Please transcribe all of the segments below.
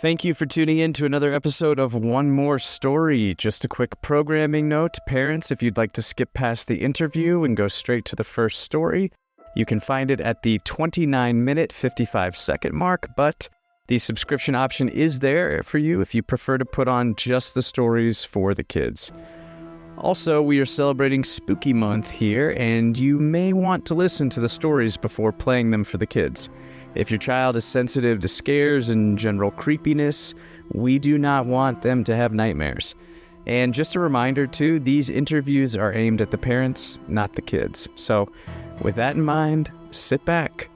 Thank you for tuning in to another episode of One More Story. Just a quick programming note. Parents, if you'd like to skip past the interview and go straight to the first story, you can find it at the 29-minute, 55-second mark, but the subscription option is there for you if you prefer to put on just the stories for the kids. Also, we are celebrating Spooky Month here, and you may want to listen to the stories before playing them for the kids. If your child is sensitive to scares and general creepiness, we do not want them to have nightmares. And just a reminder, too, these interviews are aimed at the parents, not the kids. So, with that in mind, sit back,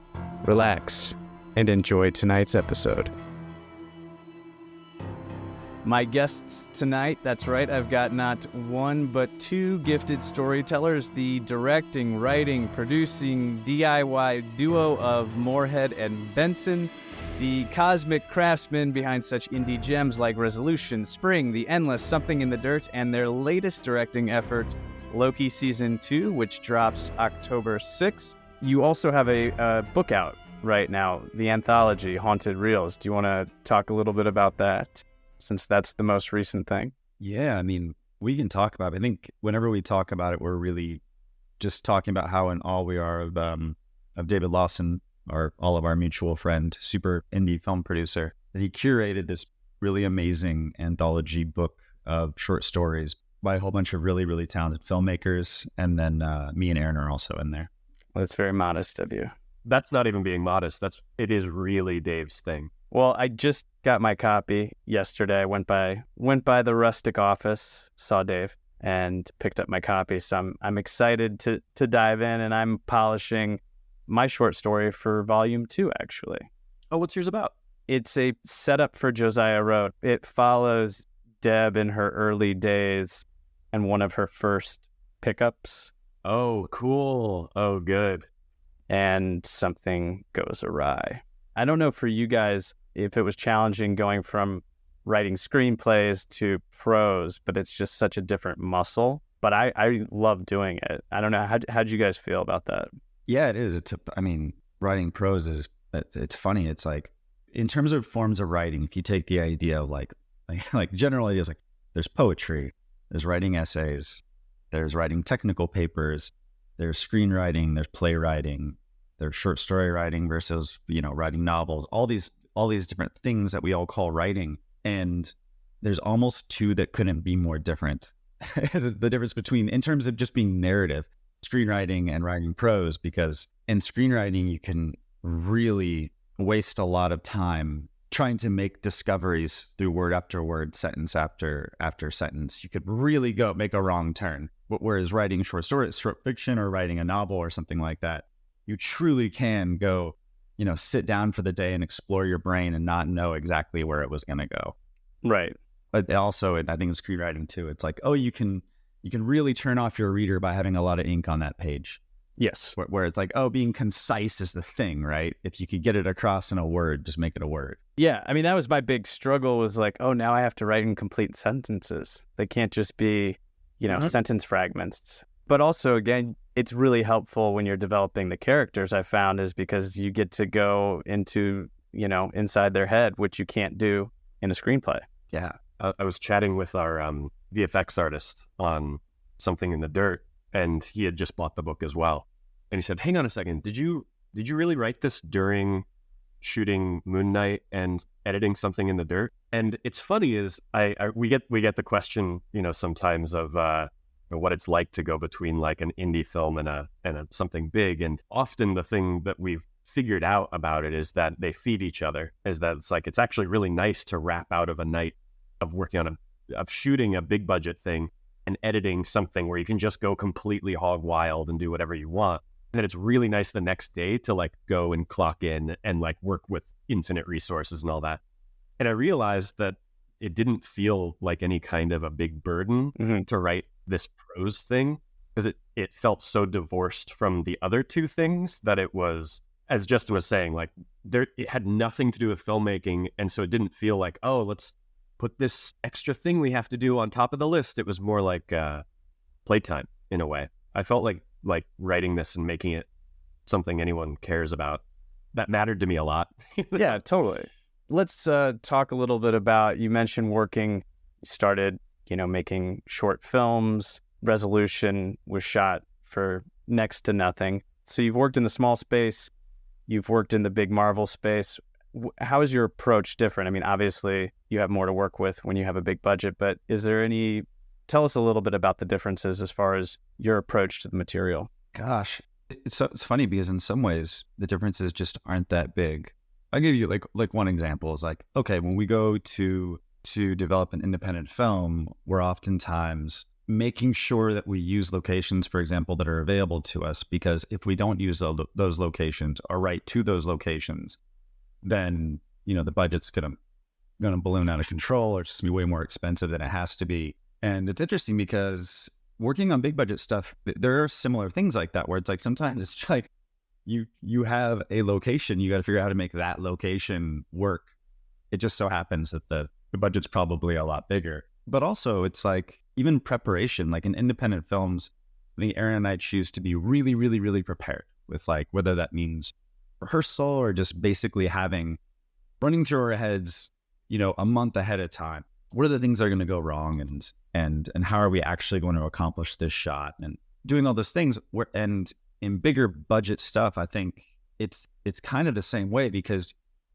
relax, and enjoy tonight's episode. My guests tonight, that's right, I've got not one but two gifted storytellers, the directing, writing, producing DIY duo of Moorhead and Benson, the cosmic craftsmen behind such indie gems like Resolution, Spring, The Endless, Something in the Dirt, and their latest directing effort, Loki Season 2, which drops October 6th. You also have a book out right now, the anthology, Haunted Reels. Do you want to talk a little bit about that, since that's the most recent thing? Yeah, I mean, we can talk about it. I think whenever we talk about it, we're really just talking about how in awe we are of David Lawson, all of our mutual friend, super indie film producer, that he curated this really amazing anthology book of short stories by a whole bunch of really, really talented filmmakers. And then me and Aaron are also in there. Well, that's very modest of you. That's not even being modest. It is really Dave's thing. Well, I just got my copy yesterday. I went by the rustic office, saw Dave, and picked up my copy. So I'm excited to dive in, and I'm polishing my short story for volume 2, actually. Oh, what's yours about? It's a setup for Josiah Road. It follows Deb in her early days and one of her first pickups. Oh, cool. Oh, good. And something goes awry. I don't know for you guys if it was challenging going from writing screenplays to prose, but it's just such a different muscle. But I love doing it. I don't know. How'd you guys feel about that? Yeah, it is. Writing prose it's funny. It's like, in terms of forms of writing, if you take the idea of like general ideas, like there's poetry, there's writing essays, there's writing technical papers, there's screenwriting, there's playwriting, there's short story writing versus, writing novels, all these different things that we all call writing. And there's almost two that couldn't be more different. The difference between, in terms of just being narrative, screenwriting and writing prose, because in screenwriting, you can really waste a lot of time trying to make discoveries through word after word, sentence after sentence. You could really make a wrong turn. Whereas writing short fiction or writing a novel or something like that, you truly can go, sit down for the day and explore your brain and not know exactly where it was going to go. Right. But also, I think in screenwriting too, it's like, you can really turn off your reader by having a lot of ink on that page. Yes. Where it's like, being concise is the thing, right? If you could get it across in a word, just make it a word. Yeah. I mean, that was my big struggle, was like, now I have to write in complete sentences. They can't just be, sentence fragments. But also, again, it's really helpful when you're developing the characters, I found, is because you get to go into, inside their head, which you can't do in a screenplay. Yeah. I was chatting with our VFX artist on Something in the Dirt, and he had just bought the book as well. And he said, hang on a second, did you really write this during shooting Moon Knight and editing Something in the Dirt? And it's funny is we get the question, sometimes of what it's like to go between like an indie film and a something big. And often the thing that we've figured out about it is that they feed each other, is that it's actually really nice to wrap out of a night of working on of shooting a big budget thing and editing something where you can just go completely hog wild and do whatever you want. And then it's really nice the next day to like go and clock in and like work with infinite resources and all that. And I realized that it didn't feel like any kind of a big burden to write this prose thing, because it felt so divorced from the other two things that it was, as Justin was saying, like it had nothing to do with filmmaking. And so it didn't feel like, let's put this extra thing we have to do on top of the list. It was more like playtime in a way. I felt like writing this and making it something anyone cares about, that mattered to me a lot. Yeah, totally. let's talk a little bit about, you mentioned you started, making short films. Resolution was shot for next to nothing. So you've worked in the small space, you've worked in the big Marvel space. How is your approach different? I mean, obviously you have more to work with when you have a big budget, but tell us a little bit about the differences as far as your approach to the material. Gosh, it's funny because in some ways the differences just aren't that big. I'll give you like one example is like, okay, when we go to develop an independent film, we're oftentimes making sure that we use locations, for example, that are available to us, because if we don't use those locations or right to those locations, then, the budget's going to balloon out of control, or it's just going to be way more expensive than it has to be. And it's interesting because working on big budget stuff, there are similar things like that, where it's like, sometimes it's like you have a location, you got to figure out how to make that location work. It just so happens that the budget's probably a lot bigger. But also it's like, even preparation, like in independent films, I think Aaron and I choose to be really, really, really prepared with, like, whether that means rehearsal or just basically running through our heads, a month ahead of time. What are the things that are going to go wrong, and how are we actually going to accomplish this shot, and doing all those things. And in bigger budget stuff, I think it's kind of the same way, because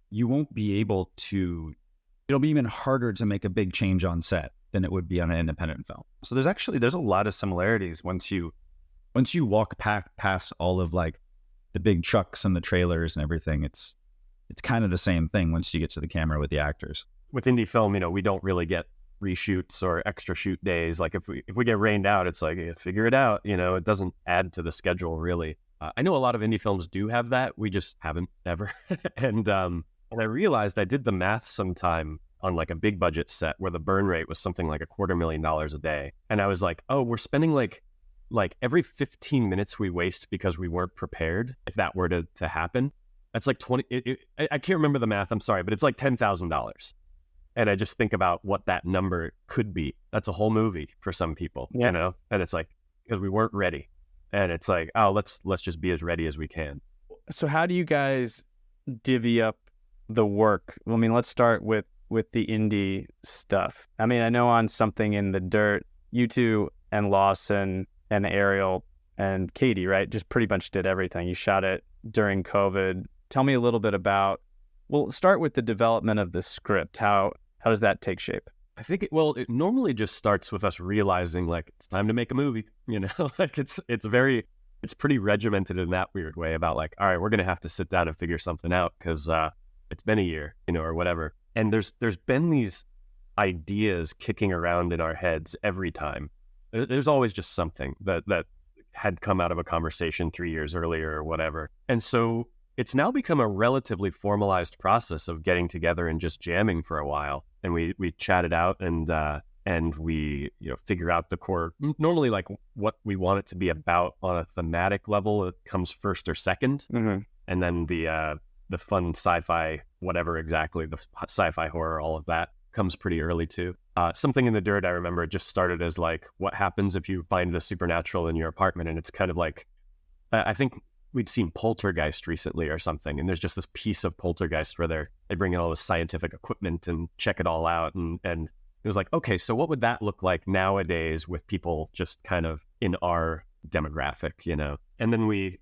you won't be able to. It'll be even harder to make a big change on set than it would be on an independent film. So there's a lot of similarities once you walk past all of like the big trucks and the trailers and everything. It's kind of the same thing once you get to the camera with the actors. With indie film, we don't really get reshoots or extra shoot days. Like if we get rained out, it's like, figure it out. It doesn't add to the schedule really. I know a lot of indie films do have that. We just haven't ever. And I realized I did the math sometime on like a big budget set where the burn rate was something like $250,000 a day. And I was like, oh, we're spending like every 15 minutes we waste because we weren't prepared. If that were to happen, that's like 20, I can't remember the math, I'm sorry, but it's like $10,000. And I just think about what that number could be. That's a whole movie for some people, and it's like, because we weren't ready. And it's like, oh, let's just be as ready as we can. So how do you guys divvy up the work? I mean, let's start with the indie stuff. I mean, I know on Something in the Dirt, you two and Lawson and Ariel and Katie, right, just pretty much did everything. You shot it during COVID. Tell me a little bit about, start with the development of the script. How does that take shape? I think it normally just starts with us realizing like it's time to make a movie, like it's pretty regimented in that weird way about like, all right, we're going to have to sit down and figure something out because it's been a year, or whatever. And there's been these ideas kicking around in our heads every time. There's always just something that had come out of a conversation 3 years earlier or whatever. And so it's now become a relatively formalized process of getting together and just jamming for a while. And we chat it out and we figure out the core, normally like what we want it to be about on a thematic level. It comes first or second. Mm-hmm. And then the fun sci-fi, whatever exactly, the sci-fi horror, all of that comes pretty early too. Something in the Dirt, I remember, just started as like, what happens if you find the supernatural in your apartment? And it's kind of like, I think we'd seen Poltergeist recently or something, and there's just this piece of Poltergeist where they bring in all this scientific equipment and check it all out, and it was like, okay, so what would that look like nowadays with people just kind of in our demographic, And then we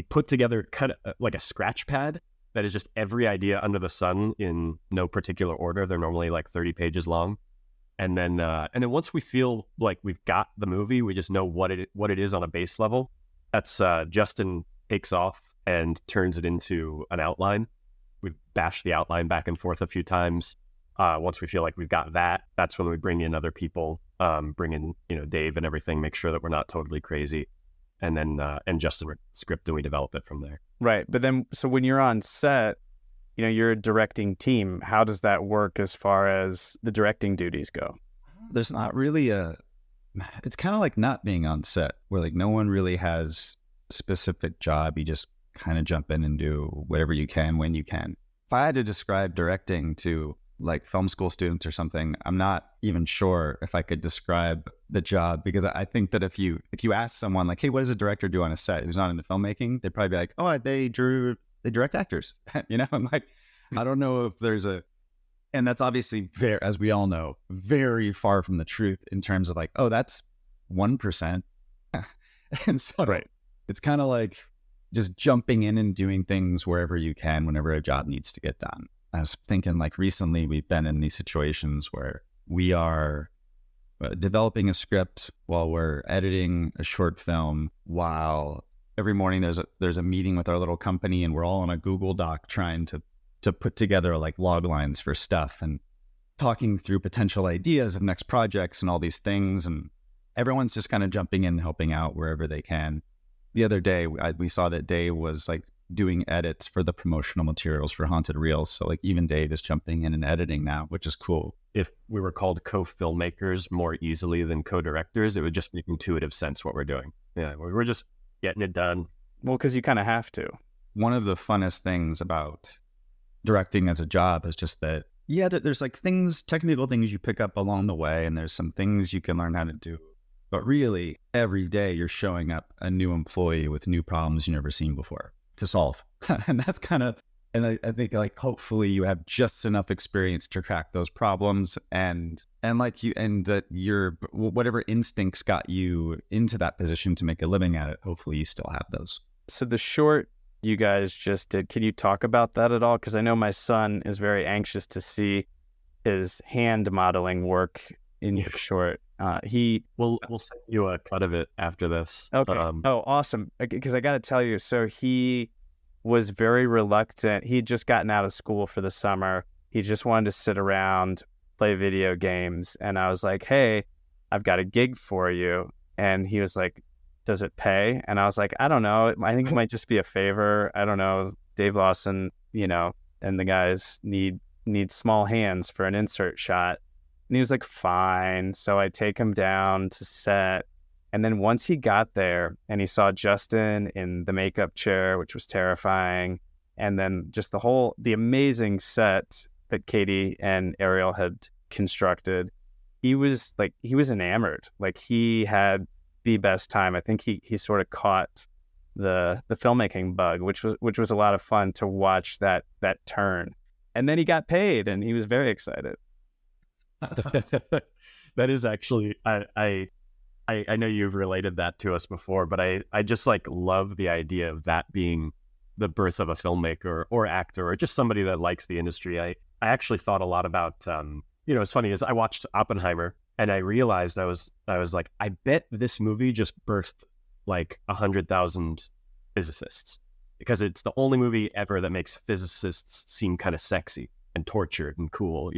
put together kind of like a scratch pad that is just every idea under the sun in no particular order. They're normally like 30 pages long. And then once we feel like we've got the movie, we just know what it is on a base level. That's Justin takes off and turns it into an outline. We've bashed the outline back and forth a few times. Once we feel like we've got that, that's when we bring in other people, bring in Dave and everything, make sure that we're not totally crazy. And then Justin script, and we develop it from there. Right. But then, so when you're on set, you're a directing team. How does that work as far as the directing duties go? There's not really it's kind of like not being on set, where like no one really has a specific job. You just kind of jump in and do whatever you can when you can. If I had to describe directing to like film school students or something, I'm not even sure if I could describe the job, because I think that if you ask someone like, hey, what does a director do on a set who's not into filmmaking, they'd probably be like, oh, they direct actors. I'm like, I don't know if there's and that's obviously very, as we all know, very far from the truth in terms of like, oh, that's 1%. And so Right. it's kind of like just jumping in and doing things wherever you can, whenever a job needs to get done. I was thinking like recently we've been in these situations where we are developing a script while we're editing a short film, while every morning there's a meeting with our little company and we're all on a Google Doc trying to put together like log lines for stuff and talking through potential ideas of next projects and all these things. And everyone's just kind of jumping in and helping out wherever they can. The other day, we saw that Dave was like doing edits for the promotional materials for Haunted Reels. So like even Dave is jumping in and editing now, which is cool. If we were called co-filmmakers more easily than co-directors, it would just make intuitive sense what we're doing. Yeah, we're just getting it done. Well, because you kind of have to. One of the funnest things about directing as a job is just that, yeah, there's like technical things you pick up along the way, and there's some things you can learn how to do. But really, every day you're showing up a new employee with new problems you've never seen before to solve. And that's kind of, and I think like hopefully you have just enough experience to crack those problems, and that your whatever instincts got you into that position to make a living at it, hopefully you still have those. So the short you guys just did, can you talk about that at all? Because I know my son is very anxious to see his hand modeling work in your short. We'll send you a cut of it after this. Okay. Oh, awesome. Because I got to tell you, so he was very reluctant. He'd just gotten out of school for the summer. He just wanted to sit around, play video games. And I was like, hey, I've got a gig for you. And he was like, does it pay? And I was like, I don't know. I think it might just be a favor. I don't know. Dave Lawson, and the guys need small hands for an insert shot. And he was like, fine. So I take him down to set. And then once he got there and he saw Justin in the makeup chair, which was terrifying, and then just the amazing set that Katie and Ariel had constructed, he was enamored. Like he had the best time. I think he sort of caught the filmmaking bug, which was a lot of fun to watch that turn. And then he got paid and he was very excited. That is actually, I know you've related that to us before, but I just like love the idea of that being the birth of a filmmaker or actor or just somebody that likes the industry. I actually thought a lot about, it's funny is I watched Oppenheimer and I realized I was like, I bet this movie just birthed like 100,000 physicists, because it's the only movie ever that makes physicists seem kind of sexy and tortured and cool,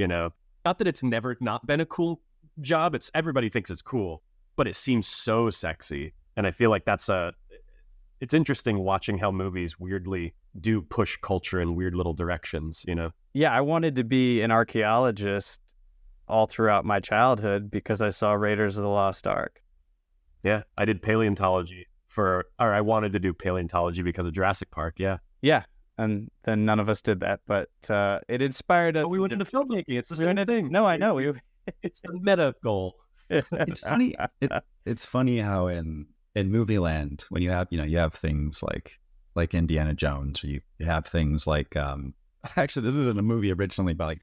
Not that it's never not been a cool job. Everybody thinks it's cool, but it seems so sexy. And I feel like it's interesting watching how movies weirdly do push culture in weird little directions, Yeah, I wanted to be an archaeologist all throughout my childhood because I saw Raiders of the Lost Ark. Yeah, I did paleontology I wanted to do paleontology because of Jurassic Park, yeah. Yeah, and then none of us did that, but it inspired us. Oh, we went into filmmaking. It's the same thing. No, I know. It's the meta goal. It's funny. It's funny how in movie land, when you have things like Indiana Jones, or you have things like actually this isn't a movie originally, but like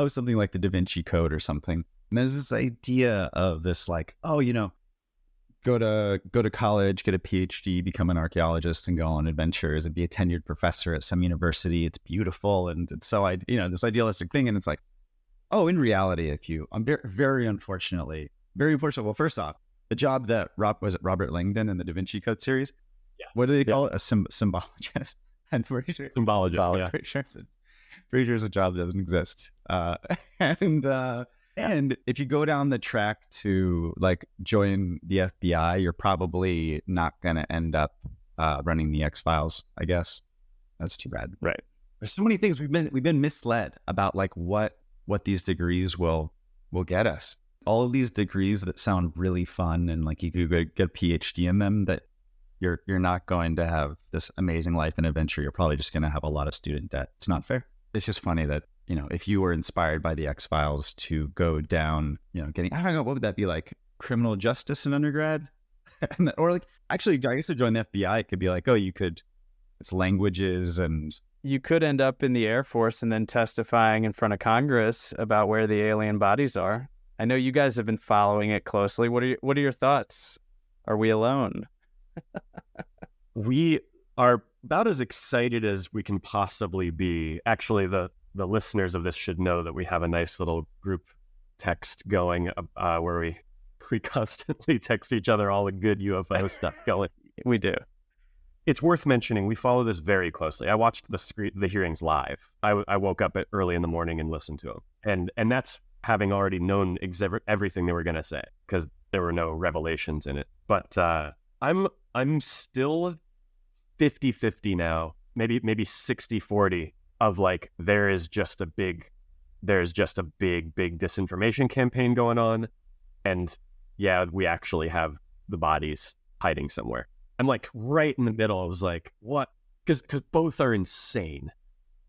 something like the Da Vinci Code or something. And there's this idea of this like, go to college, get a PhD, become an archaeologist, and go on adventures and be a tenured professor at some university. It's beautiful, and it's so this idealistic thing. And it's like, in reality, I'm very unfortunately. Well, first off, the job that Robert Langdon in the Da Vinci Code series. Yeah. What do they call it? A symbologist. And symbologist. Pretty sure it's a job that doesn't exist. And if you go down the track to like join the FBI, you're probably not going to end up running the X-Files, I guess. That's too bad. Right. There's so many things we've been misled about, like what these degrees will get us. All of these degrees that sound really fun and like you could get a PhD in them, that you're not going to have this amazing life and adventure. You're probably just going to have a lot of student debt. It's not fair. It's just funny that, if you were inspired by the X-Files to go down, getting, I don't know, what would that be like? Criminal justice in undergrad? Or like, actually, I guess to join the FBI, it could be like, it's languages and you could end up in the Air Force and then testifying in front of Congress about where the alien bodies are. I know you guys have been following it closely. What are your thoughts? Are we alone? We are about as excited as we can possibly be. Actually, the listeners of this should know that we have a nice little group text going where we constantly text each other all the good UFO stuff going. We do. It's worth mentioning, we follow this very closely. I watched the hearings live. I woke up early in the morning and listened to them. And that's having already known everything they were going to say, because there were no revelations in it. But I'm still 50-50 now, maybe 60-40 of like, there's just a big disinformation campaign going on. And yeah, we actually have the bodies hiding somewhere. I'm like right in the middle. I was like, what? Because both are insane.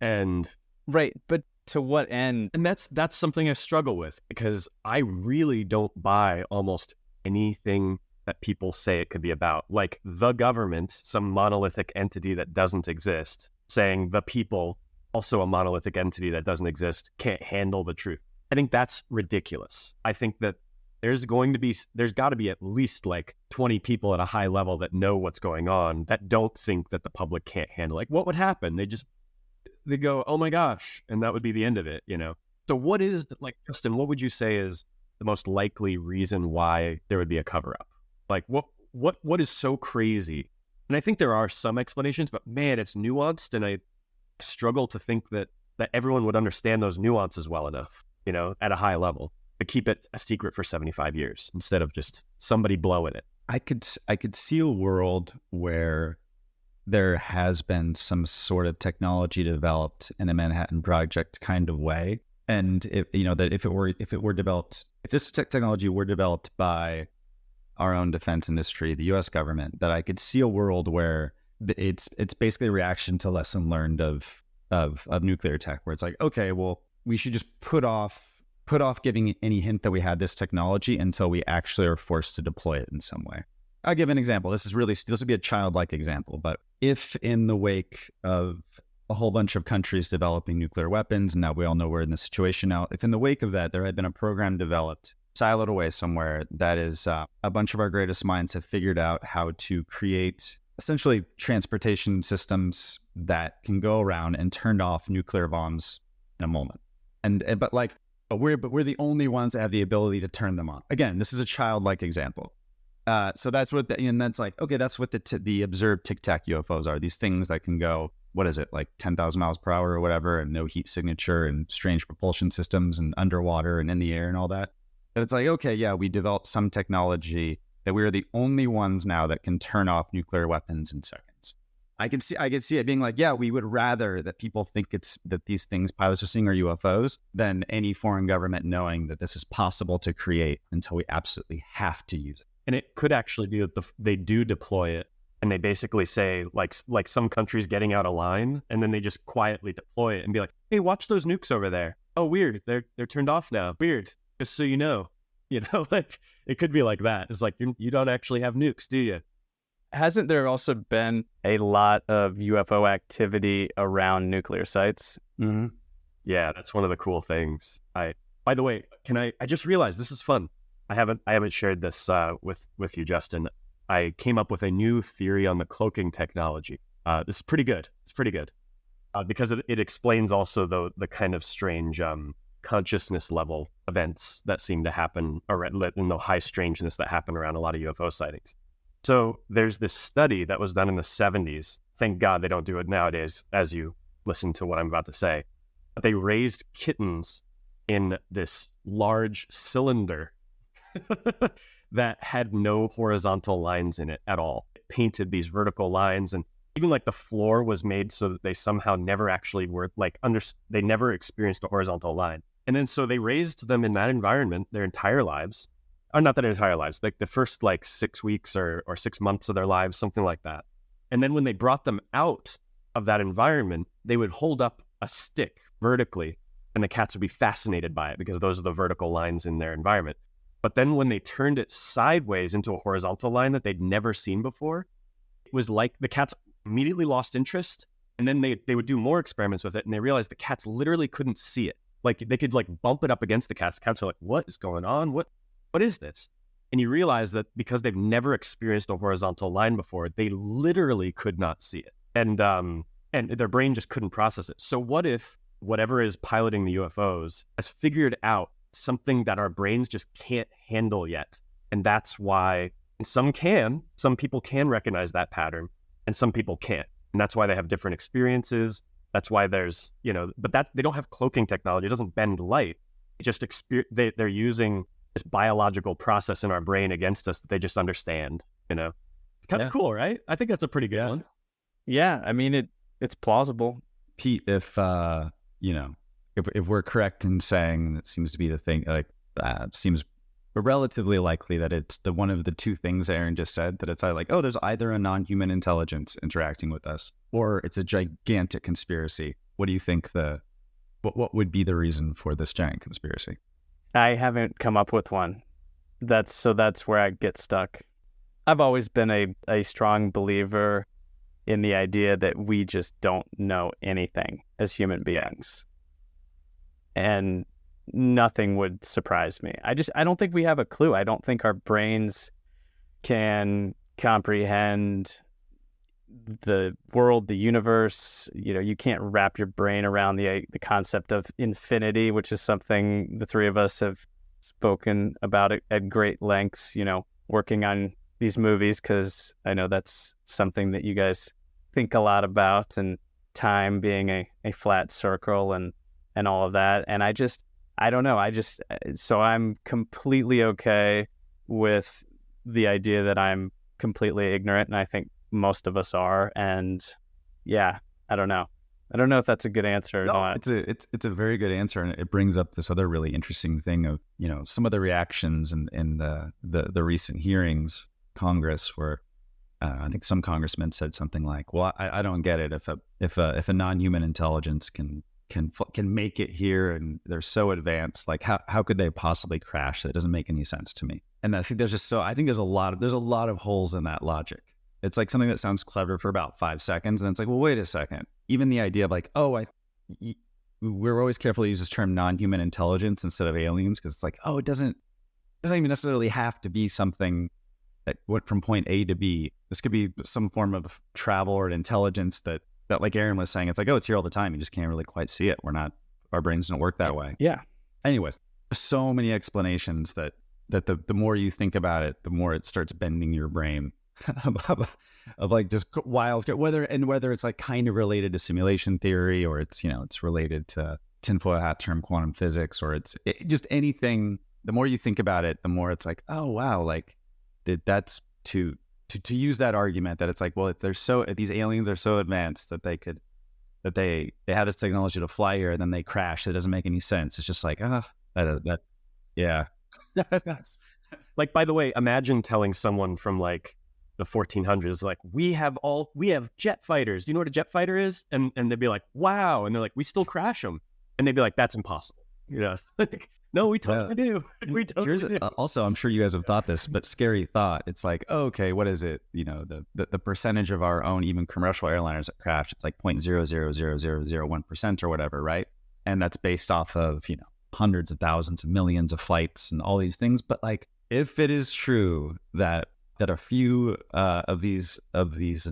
And right, but to what end? And that's something I struggle with, because I really don't buy almost anything that people say it could be about. Like the government, some monolithic entity that doesn't exist, saying the people, also a monolithic entity that doesn't exist, can't handle the truth. I think that's ridiculous. I think that there's got to be at least like 20 people at a high level that know what's going on, that don't think that the public can't handle. Like, what would happen? They go, oh my gosh, and that would be the end of it, you know? So what is, like, Justin, what would you say is the most likely reason why there would be a cover-up? Like, what is so crazy? And I think there are some explanations, but man, it's nuanced, and I struggle to think that everyone would understand those nuances well enough, you know, at a high level, to keep it a secret for 75 years instead of just somebody blowing it. I could see a world where there has been some sort of technology developed in a Manhattan Project kind of way, and if this technology were developed by our own defense industry, the U.S. government, that I could see a world where it's basically a reaction to lesson learned of nuclear tech, where it's like, okay, well, we should just put off giving any hint that we had this technology until we actually are forced to deploy it in some way. I'll give an example. This would be a childlike example, but if in the wake of a whole bunch of countries developing nuclear weapons, and now we all know we're in this situation now, if in the wake of that there had been a program developed, siloed away somewhere, that is a bunch of our greatest minds have figured out how to create essentially transportation systems that can go around and turn off nuclear bombs in a moment. But we're the only ones that have the ability to turn them on. Again, this is a childlike example. So that's what, and that's like, okay, that's what the observed Tic Tac UFOs are. These things that can go, what is it, like 10,000 miles per hour or whatever, and no heat signature and strange propulsion systems and underwater and in the air and all that. But it's like, okay, yeah, we developed some technology that we are the only ones now that can turn off nuclear weapons in seconds. I could see it being like, yeah, we would rather that people think that these things pilots are seeing are UFOs than any foreign government knowing that this is possible to create until we absolutely have to use it. And it could actually be that they do deploy it, and they basically say, like some countries getting out of line, and then they just quietly deploy it and be like, hey, watch those nukes over there. Oh, weird, they're turned off now. Weird, just so you know. You know, like, it could be like that. It's like, you don't actually have nukes, do you? Hasn't there also been a lot of UFO activity around nuclear sites? Mm-hmm. Yeah, that's one of the cool things. By the way, I just realized this is fun. I haven't shared this with you, Justin. I came up with a new theory on the cloaking technology. This is pretty good. It's pretty good because it explains also the kind of strange consciousness level events that seem to happen, or in the high strangeness that happen around a lot of UFO sightings. So there's this study that was done in the 70s. Thank God they don't do it nowadays, as you listen to what I'm about to say. But they raised kittens in this large cylinder that had no horizontal lines in it at all. It painted these vertical lines, and even like the floor was made so that they somehow never actually were they never experienced a horizontal line. And then so they raised them in that environment their entire lives. Or not their entire lives, like the first 6 weeks or 6 months of their lives, something like that. And then when they brought them out of that environment, they would hold up a stick vertically, and the cats would be fascinated by it because those are the vertical lines in their environment. But then when they turned it sideways into a horizontal line that they'd never seen before, it was like the cats immediately lost interest, And then they would do more experiments with it, and they realized the cats literally couldn't see it. Like they could like bump it up against the cats. The cats are like, what is going on? What is this? And you realize that because they've never experienced a horizontal line before, they literally could not see it. And their brain just couldn't process it. So what if whatever is piloting the UFOs has figured out something that our brains just can't handle yet? And that's why some people can recognize that pattern and some people can't. And that's why they have different experiences. That's why there's, but they don't have cloaking technology. It doesn't bend light. It just they're using this biological process in our brain against us that they just understand, It's kind of cool, right? I think that's a pretty good one. Yeah. I mean, it's plausible. Pete, if we're correct in saying that seems to be the thing, seems relatively likely that it's the one of the two things Aaron just said, that it's like, oh, there's either a non-human intelligence interacting with us or it's a gigantic conspiracy. What do you think what would be the reason for this giant conspiracy? I haven't come up with one. That's where I get stuck. I've always been a strong believer in the idea that we just don't know anything as human beings. And nothing would surprise me. I don't think we have a clue. I don't think our brains can comprehend the world, the universe. You can't wrap your brain around the concept of infinity, which is something the three of us have spoken about it at great lengths, working on these movies, because I know that's something that you guys think a lot about, and time being a flat circle and all of that. And I don't know. So I'm completely okay with the idea that I'm completely ignorant, and I think most of us are. And yeah, I don't know. I don't know if that's a good answer or not. It's a very good answer, and it brings up this other really interesting thing of some of the reactions in the recent hearings, Congress, where I think some congressmen said something like, "Well, I don't get it. If a non-human intelligence can make it here and they're so advanced, like how could they possibly crash? That doesn't make any sense to me." And I think there's a lot of holes in that logic. It's like something that sounds clever for about 5 seconds, and then it's like, well, wait a second. Even the idea of like, we're always careful to use this term non-human intelligence instead of aliens, because it's like, oh, it doesn't even necessarily have to be something that went from point A to B. This could be some form of travel or intelligence that like Aaron was saying, it's like, oh, it's here all the time. You just can't really quite see it. Our brains don't work that way. Yeah. Anyways, so many explanations that the more you think about it, the more it starts bending your brain of like just wild, whether it's like kind of related to simulation theory, or it's related to tinfoil hat term quantum physics, or it's just anything. The more you think about it, the more it's like, oh wow, like that's to use that argument that it's like, well, if these aliens are so advanced that they have this technology to fly here and then they crash, that doesn't make any sense. It's just like, yeah. That's like, by the way, imagine telling someone from like the 1400s, like, we have jet fighters. Do you know what a jet fighter is? And they'd be like, wow. And they're like, we still crash them. And they'd be like, that's impossible. Like, no, we totally do. We totally do. Also, I'm sure you guys have thought this, but scary thought. It's like, oh, okay, what is it? The percentage of our own, even commercial airliners that crash, it's like 0.000001% or whatever, right? And that's based off of, hundreds of thousands of millions of flights and all these things. But like, if it is true that a few of these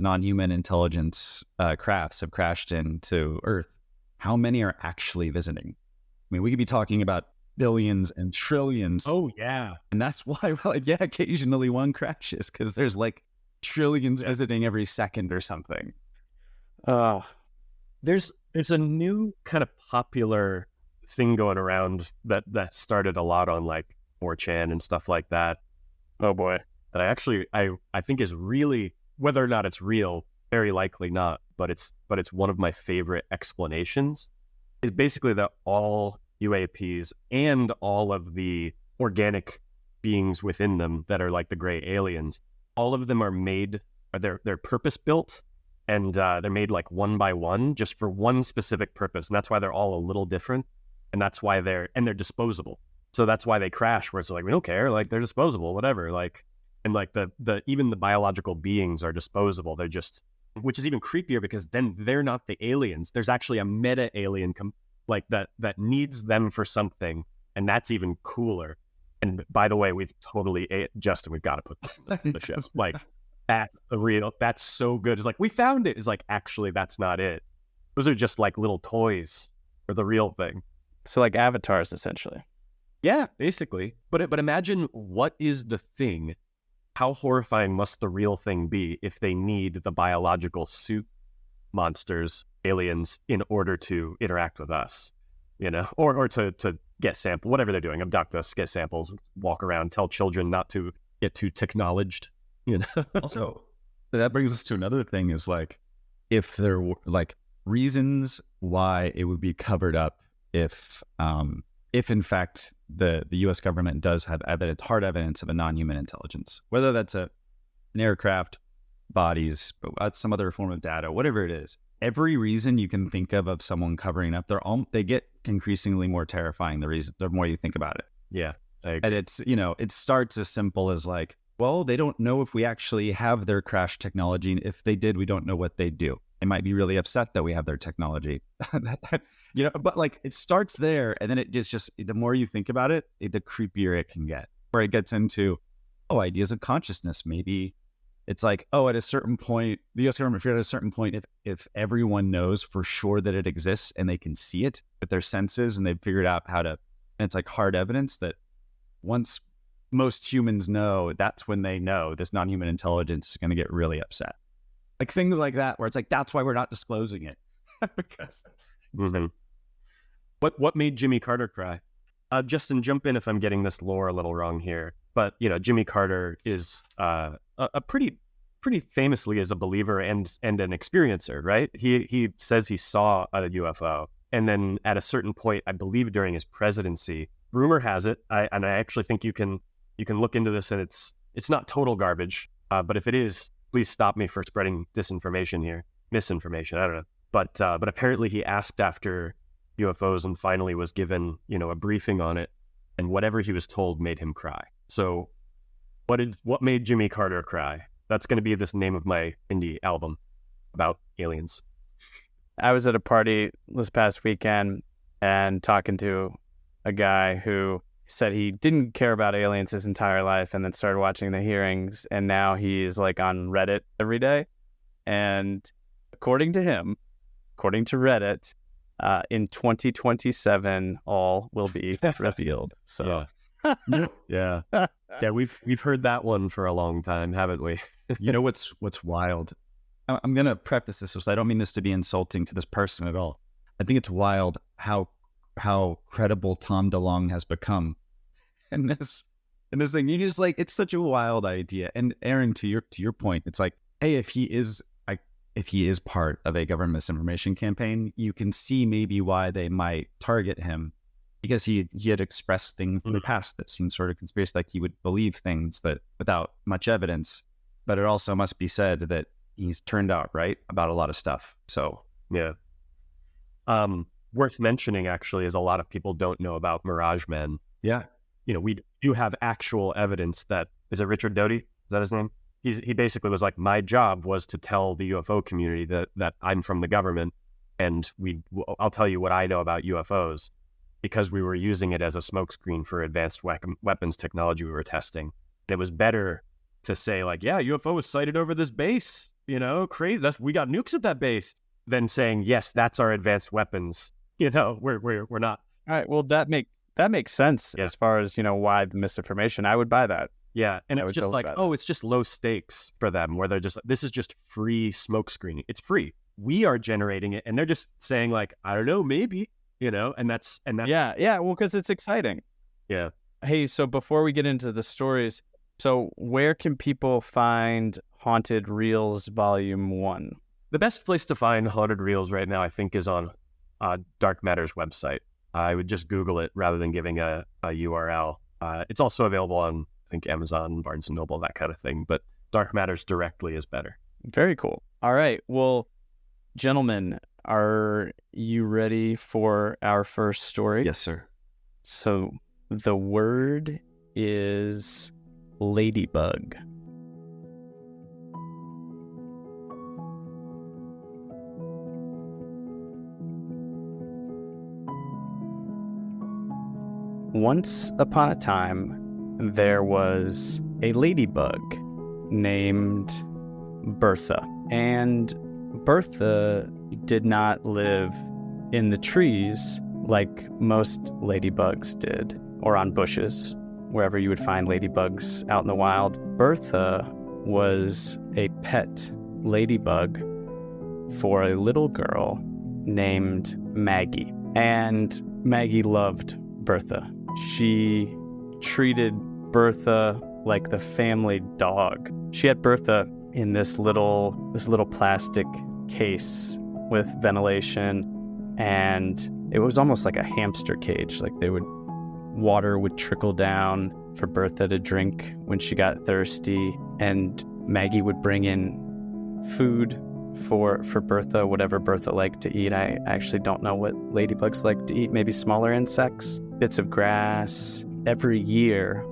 non-human intelligence crafts have crashed into Earth, how many are actually visiting? I mean, we could be talking about billions and trillions. Oh yeah. And that's why, occasionally one crashes, because there's like trillions visiting every second or something. There's a new kind of popular thing going around that started a lot on like 4chan and stuff like that. Oh boy. That I think is really, whether or not it's real, very likely not, but it's one of my favorite explanations, is basically that all UAPs and all of the organic beings within them that are like the gray aliens, all of them are made, they're purpose built, and they're made like one by one just for one specific purpose. And that's why they're all a little different. And that's why they're disposable. So that's why they crash, where it's like, we don't care, like they're disposable, whatever. Like, and like the even the biological beings are disposable. They're just which is even creepier because then they're not the aliens. There's actually a meta alien like that needs them for something, and that's even cooler. And by the way, we've totally Justin, we've got to put this in the show. Like that's so good. It's like we found it. It's like actually that's not it. Those are just like little toys for the real thing. So like avatars, essentially. Yeah, basically. But imagine what is the thing. How horrifying must the real thing be if they need the biological suit monsters, aliens, in order to interact with us, or to get sample, whatever they're doing, abduct us, get samples, walk around, tell children not to get too technologed, Also, that brings us to another thing is like, if there were like reasons why it would be covered up if in fact the U.S. government does have hard evidence of a non-human intelligence, whether that's an aircraft, bodies, but some other form of data, whatever it is, every reason you can think of someone covering up, they get increasingly more terrifying the more you think about it. Yeah. And it's, it starts as simple as like, well, they don't know if we actually have their crash technology. And if they did, we don't know what they'd do. They might be really upset that we have their technology. But like it starts there, and then it just the more you think about it, the creepier it can get. Where it gets into, ideas of consciousness. Maybe it's like, at a certain point, the U.S. government figured at a certain point, if everyone knows for sure that it exists and they can see it with their senses, and they've figured out how to, and it's like hard evidence that once most humans know, that's when they know this non-human intelligence is going to get really upset. Like things like that, where it's like, that's why we're not disclosing it. Because mm-hmm. What made Jimmy Carter cry? Justin, jump in if I'm getting this lore a little wrong here. But Jimmy Carter is a pretty famously is a believer and an experiencer, right? He says he saw a UFO, and then at a certain point, I believe during his presidency, rumor has it, I actually think you can look into this, and it's not total garbage. But if it is, please stop me for spreading misinformation. I don't know. But apparently he asked after UFOs and finally was given, a briefing on it, and whatever he was told made him cry. So what made Jimmy Carter cry? That's going to be this name of my indie album about aliens. I was at a party this past weekend and talking to a guy who said he didn't care about aliens his entire life and then started watching the hearings, and now he's like on Reddit every day. And according to Reddit, in 2027, all will be revealed. So, yeah, we've heard that one for a long time, haven't we? What's wild? I'm gonna preface this, so I don't mean this to be insulting to this person at all. I think it's wild how credible Tom DeLonge has become in this thing. You just like, it's such a wild idea. And Aaron, to your point, it's like, hey, if he is part of a government misinformation campaign, you can see maybe why they might target him, because he had expressed things in the past that seemed sort of conspiracy, like he would believe things that without much evidence. But it also must be said that he's turned out right about a lot of stuff. So yeah. Worth mentioning actually is a lot of people don't know about Mirage Men. Yeah. We do have actual evidence that, is it Richard Doty? Is that his name? He basically was like, my job was to tell the UFO community that I'm from the government, and I'll tell you what I know about UFOs, because we were using it as a smokescreen for advanced weapons technology we were testing. It was better to say like, yeah, UFO was sighted over this base, crazy. We got nukes at that base, than saying, yes, that's our advanced weapons. We're not. All right. Well, that makes sense as far as, why the misinformation. I would buy that. Yeah. And it's just like, it's just low stakes for them, where they're just, this is just free smoke screening. It's free. We are generating it. And they're just saying like, I don't know, maybe, and that's. Yeah. Well, because it's exciting. Yeah. Hey, so before we get into the stories, so where can people find Haunted Reels Volume 1? The best place to find Haunted Reels right now, I think, is on Dark Matter's website. I would just Google it rather than giving a URL. It's also available on, I think, Amazon, Barnes & Noble, that kind of thing. But Dark Matters directly is better. Very cool. All right. Well, gentlemen, are you ready for our first story? Yes, sir. So the word is Ladybug. Once upon a time, there was a ladybug named Bertha. And Bertha did not live in the trees like most ladybugs did, or on bushes, wherever you would find ladybugs out in the wild. Bertha was a pet ladybug for a little girl named Maggie. And Maggie loved Bertha. She treated Bertha like the family dog. She had Bertha in this little plastic case with ventilation, and it was almost like a hamster cage. Like water would trickle down for Bertha to drink when she got thirsty, and Maggie would bring in food for Bertha, whatever Bertha liked to eat. I actually don't know what ladybugs like to eat, maybe smaller insects, bits of grass. Every year,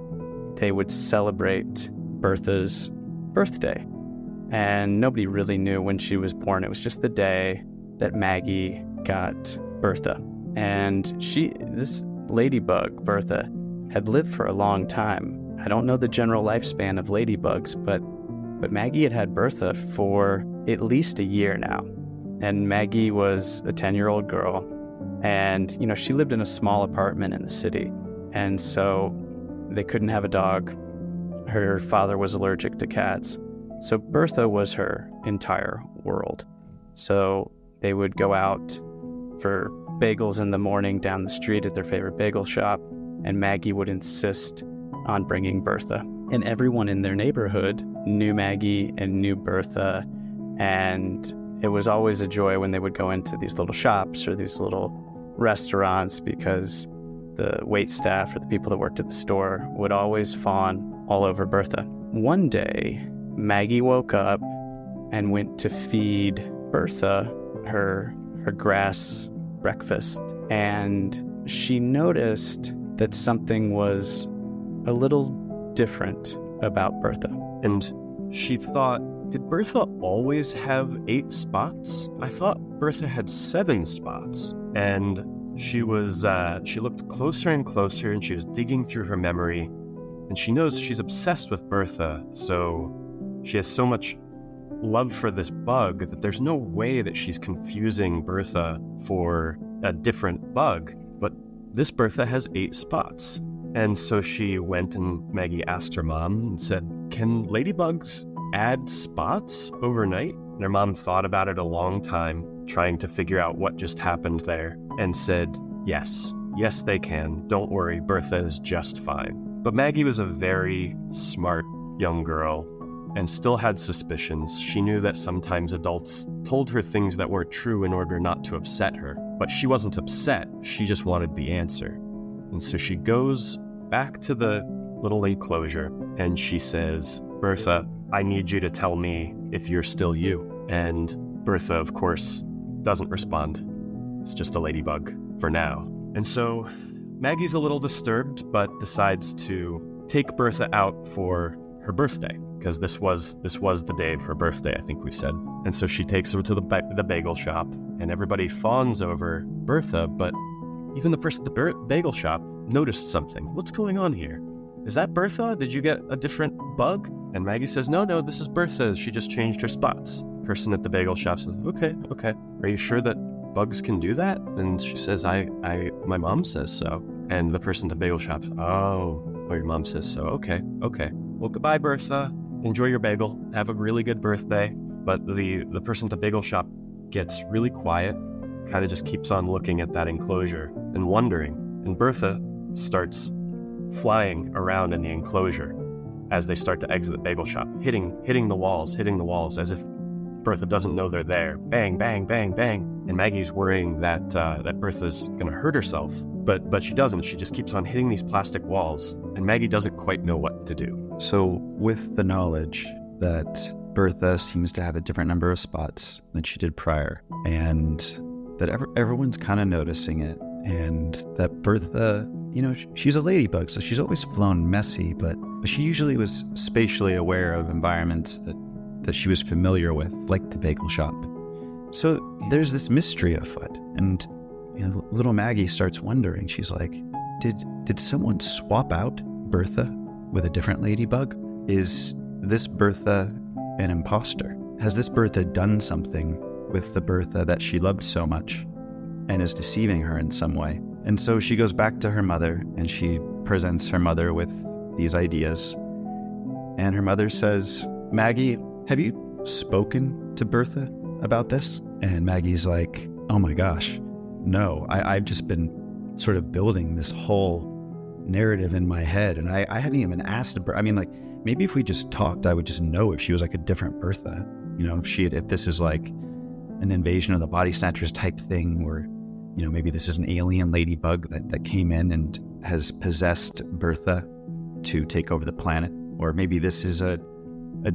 they would celebrate Bertha's birthday, and nobody really knew when she was born. It was just the day that Maggie got Bertha. And this ladybug, Bertha, had lived for a long time. I don't know the general lifespan of ladybugs, but Maggie had Bertha for at least a year now. And Maggie was a 10-year-old girl, and she lived in a small apartment in the city, and so they couldn't have a dog. Her father was allergic to cats, so Bertha was her entire world. So they would go out for bagels in the morning down the street at their favorite bagel shop, and Maggie would insist on bringing Bertha. And everyone in their neighborhood knew Maggie and knew Bertha, and it was always a joy when they would go into these little shops or these little restaurants, because the wait staff or the people that worked at the store would always fawn all over Bertha. One day, Maggie woke up and went to feed Bertha her grass breakfast, and she noticed that something was a little different about Bertha. And she thought, did Bertha always have 8 spots? I thought Bertha had 7 spots. And she looked closer and closer, and she was digging through her memory, and she knows she's obsessed with Bertha, so she has so much love for this bug that there's no way that she's confusing Bertha for a different bug. But this Bertha has 8 spots. And so she went, and Maggie asked her mom and said, can ladybugs add spots overnight? And her mom thought about it a long time, trying to figure out what just happened there, and said, yes, they can. Don't worry, Bertha is just fine. But Maggie was a very smart young girl and still had suspicions. She knew that sometimes adults told her things that weren't true in order not to upset her. But she wasn't upset, she just wanted the answer. And so she goes back to the little enclosure, and she says, Bertha, I need you to tell me if you're still you. And Bertha, of course, doesn't respond. It's just a ladybug for now. And so Maggie's a little disturbed, but decides to take Bertha out for her birthday, because this was the day of her birthday, I think we said. And so she takes her to the bagel shop, and everybody fawns over Bertha, but even the person at the bagel shop noticed something. What's going on here? Is that Bertha? Did you get a different bug? And Maggie says, no, this is Bertha. She just changed her spots. Person at the bagel shop says, okay. Are you sure that bugs can do that? And she says, my mom says so. And the person at the bagel shop, your mom says so. Okay. Well, goodbye, Bertha. Enjoy your bagel. Have a really good birthday. But the person at the bagel shop gets really quiet, kind of just keeps on looking at that enclosure and wondering. And Bertha starts flying around in the enclosure as they start to exit the bagel shop, hitting the walls as if Bertha doesn't know they're there. Bang, bang, bang, bang. And Maggie's worrying that Bertha's going to hurt herself, but she doesn't. She just keeps on hitting these plastic walls, and Maggie doesn't quite know what to do. So with the knowledge that Bertha seems to have a different number of spots than she did prior, and that everyone's kind of noticing it, and that Bertha, she's a ladybug, so she's always flown messy, but she usually was spatially aware of environments that she was familiar with, like the bagel shop. So there's this mystery afoot, and little Maggie starts wondering. She's like, did someone swap out Bertha with a different ladybug? Is this Bertha an imposter? Has this Bertha done something with the Bertha that she loved so much and is deceiving her in some way? And so she goes back to her mother and she presents her mother with these ideas. And her mother says, Maggie, have you spoken to Bertha about this? And Maggie's like, oh my gosh, no, I've just been sort of building this whole narrative in my head. And I haven't even asked Bertha. I mean, like, maybe if we just talked, I would just know if she was like a different Bertha. You know, if this is like an invasion of the body snatchers type thing, or, you know, maybe this is an alien ladybug that came in and has possessed Bertha to take over the planet. Or maybe this is a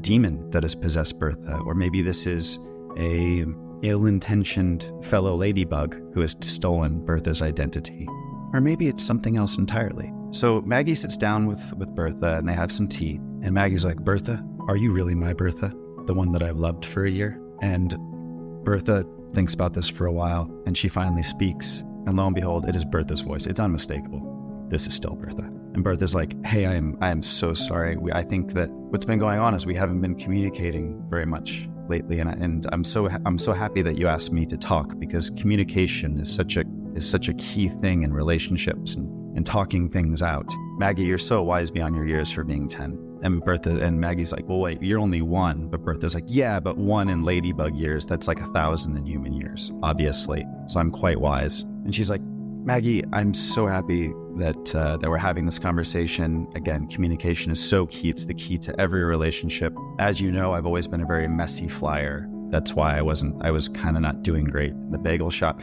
demon that has possessed Bertha. Or maybe this is a ill-intentioned fellow ladybug who has stolen Bertha's identity. Or maybe it's something else entirely. So Maggie sits down with Bertha and they have some tea. And Maggie's like, Bertha, are you really my Bertha? The one that I've loved for a year? And Bertha thinks about this for a while and she finally speaks. And lo and behold, it is Bertha's voice. It's unmistakable. This is still Bertha. And Bertha's like, hey, I am so sorry. I think that what's been going on is we haven't been communicating very much lately. And I'm so happy that you asked me to talk, because communication is such a key thing in relationships and talking things out. Maggie, you're so wise beyond your years for being 10. And Maggie's like, well, wait, you're only 1. But Bertha's like, yeah, but 1 in ladybug years, that's like 1,000 in human years, obviously. So I'm quite wise. And she's like, Maggie, I'm so happy that we're having this conversation. Again, communication is so key. It's the key to every relationship. As you know, I've always been a very messy flyer. That's why I was kind of not doing great in the bagel shop.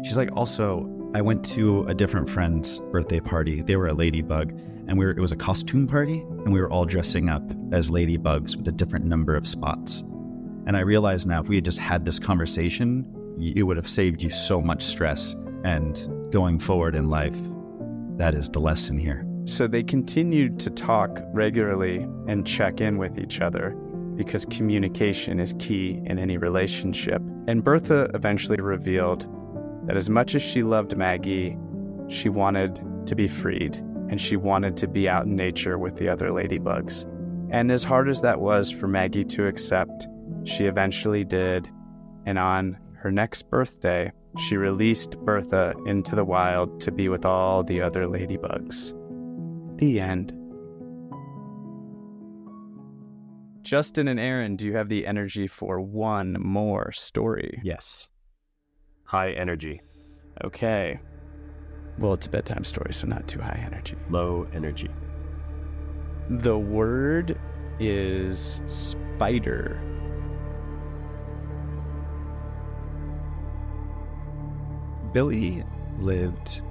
She's like, also, I went to a different friend's birthday party. They were a ladybug, and it was a costume party, and we were all dressing up as ladybugs with a different number of spots. And I realize now, if we had just had this conversation, it would have saved you so much stress. And going forward in life, that is the lesson here. So they continued to talk regularly and check in with each other, because communication is key in any relationship. And Bertha eventually revealed that as much as she loved Maggie, she wanted to be freed, and she wanted to be out in nature with the other ladybugs. And as hard as that was for Maggie to accept, she eventually did. And on her next birthday, she released Bertha into the wild to be with all the other ladybugs. The end. Justin and Aaron, do you have the energy for one more story? Yes. High energy. Okay. Well, it's a bedtime story, so not too high energy. Low energy. The word is spider. Billy lived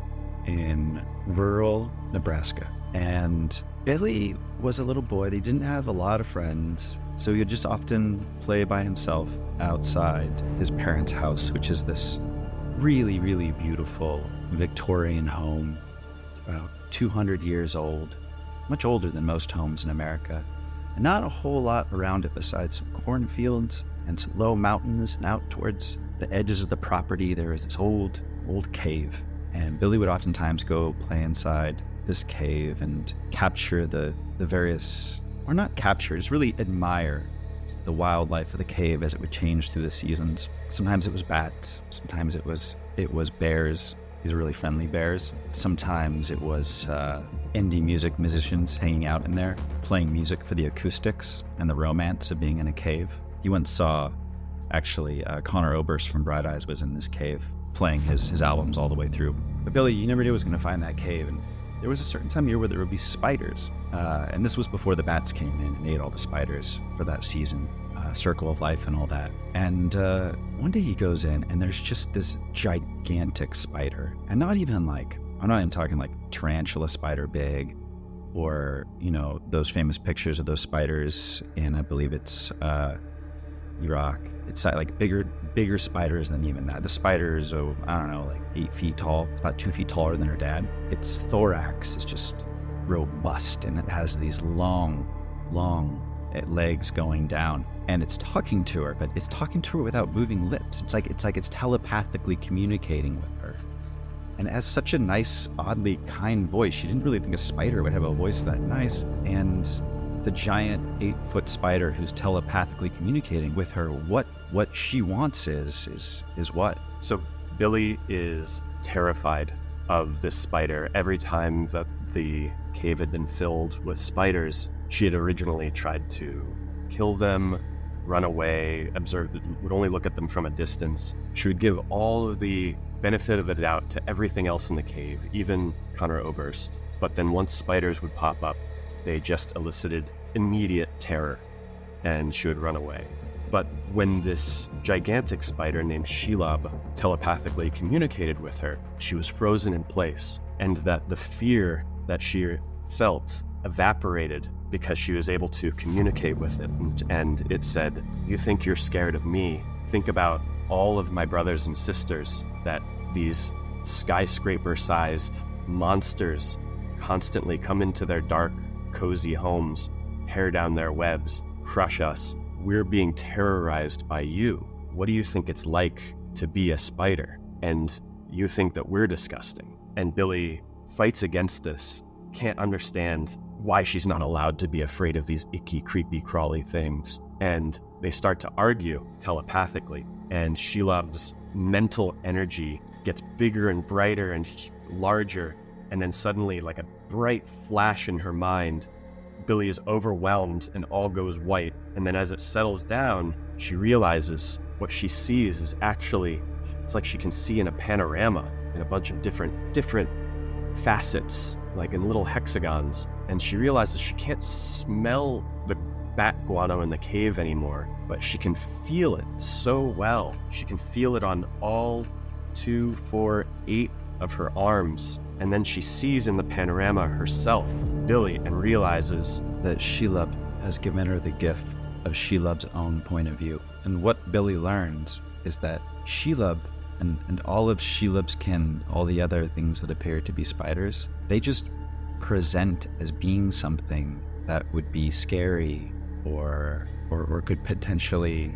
in rural Nebraska, and Billy was a little boy. He didn't have a lot of friends, so he would just often play by himself outside his parents' house, which is this really, really beautiful Victorian home. It's about 200 years old, much older than most homes in America, and not a whole lot around it besides some cornfields and some low mountains, and out towards the edges of the property there is this old cave. And Billy would oftentimes go play inside this cave and capture the various, or not capture, just really admire the wildlife of the cave as it would change through the seasons. Sometimes it was bats, sometimes it was bears. These are really friendly bears. Sometimes it was indie music musicians hanging out in there, playing music for the acoustics and the romance of being in a cave. You once saw, actually, Conor Oberst from Bright Eyes was in this cave, playing his albums all the way through. But Billy, you never knew he was going to find that cave. And there was a certain time of year where there would be spiders. And this was before the bats came in and ate all the spiders for that season, Circle of Life and all that. And one day he goes in and there's just this gigantic spider. And not even like, I'm not even talking like tarantula spider big, or, you know, those famous pictures of those spiders in, I believe it's Iraq. It's like bigger spiders than even that. The spider is, I don't know, like 8 feet tall. It's about 2 feet taller than her dad. Its thorax is just robust, and it has these long legs going down. And it's talking to her, but it's talking to her without moving lips. It's like it's telepathically communicating with her. and has such a nice, oddly kind voice. She didn't really think a spider would have a voice that nice. And the giant 8-foot spider who's telepathically communicating with her, what she wants is what? So Billy is terrified of this spider. Every time that the cave had been filled with spiders, she had originally tried to kill them, run away, would only look at them from a distance. She would give all of the benefit of the doubt to everything else in the cave, even Connor Oberst. But then once spiders would pop up, they just elicited immediate terror, and she would run away. But when this gigantic spider named Shelob telepathically communicated with her, she was frozen in place, and that the fear that she felt evaporated because she was able to communicate with it. And it said, "You think you're scared of me? Think about all of my brothers and sisters that these skyscraper-sized monsters constantly come into their dark, cozy homes, tear down their webs, crush us. We're being terrorized by you. What do you think it's like to be a spider? And you think that we're disgusting." And Billy fights against this, can't understand why she's not allowed to be afraid of these icky, creepy, crawly things. And they start to argue telepathically, and Shelob's mental energy gets bigger and brighter and larger, and then suddenly, like a bright flash in her mind, Billy is overwhelmed and all goes white. And then as it settles down, she realizes what she sees is actually, it's like she can see in a panorama in a bunch of different facets, like in little hexagons. And she realizes she can't smell the bat guano in the cave anymore, but she can feel it so well. She can feel it on all 2, 4, 8 of her arms. And then she sees in the panorama herself, Billy, and realizes that Shelob has given her the gift of Shelob's own point of view. And what Billy learned is that Shelob and all of Shelob's kin, all the other things that appear to be spiders, they just present as being something that would be scary or could potentially,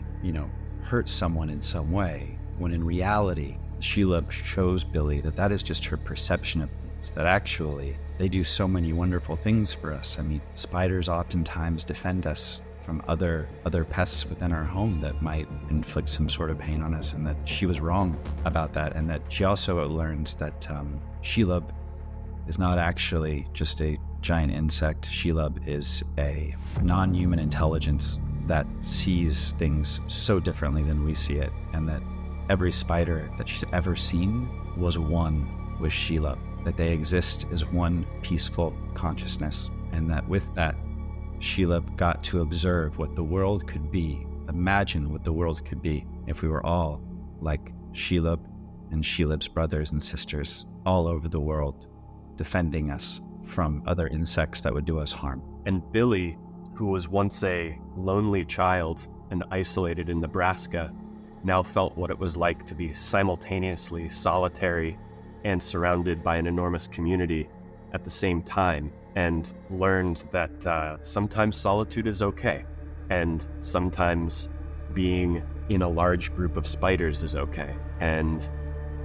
hurt someone in some way, when in reality, Shelob shows Billy that is just her perception of things, that actually they do so many wonderful things for us. I mean, spiders oftentimes defend us from other pests within our home that might inflict some sort of pain on us, and that she was wrong about that. And that she also learned that Shelob is not actually just a giant insect. Shelob is a non-human intelligence that sees things so differently than we see it, and that every spider that she's ever seen was one with Shelob, that they exist as one peaceful consciousness, and that with that, Shelob got to observe what the world could be, imagine what the world could be if we were all like Shelob and Shelob's brothers and sisters all over the world, defending us from other insects that would do us harm. And Billy, who was once a lonely child and isolated in Nebraska, now felt what it was like to be simultaneously solitary and surrounded by an enormous community at the same time, and learned that sometimes solitude is okay, and sometimes being in a large group of spiders is okay. And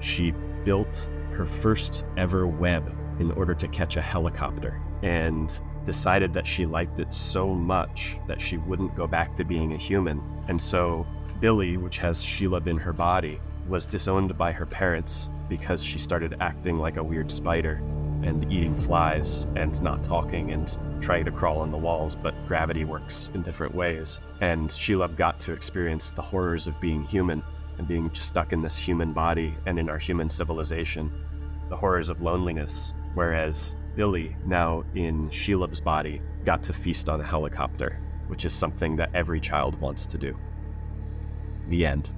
she built her first ever web in order to catch a helicopter, and decided that she liked it so much that she wouldn't go back to being a human. And so Billy, which has Shelob in her body, was disowned by her parents because she started acting like a weird spider and eating flies and not talking and trying to crawl on the walls, but gravity works in different ways. And Shelob got to experience the horrors of being human and being stuck in this human body and in our human civilization, the horrors of loneliness, whereas Billy, now in Shelob's body, got to feast on a helicopter, which is something that every child wants to do. The end.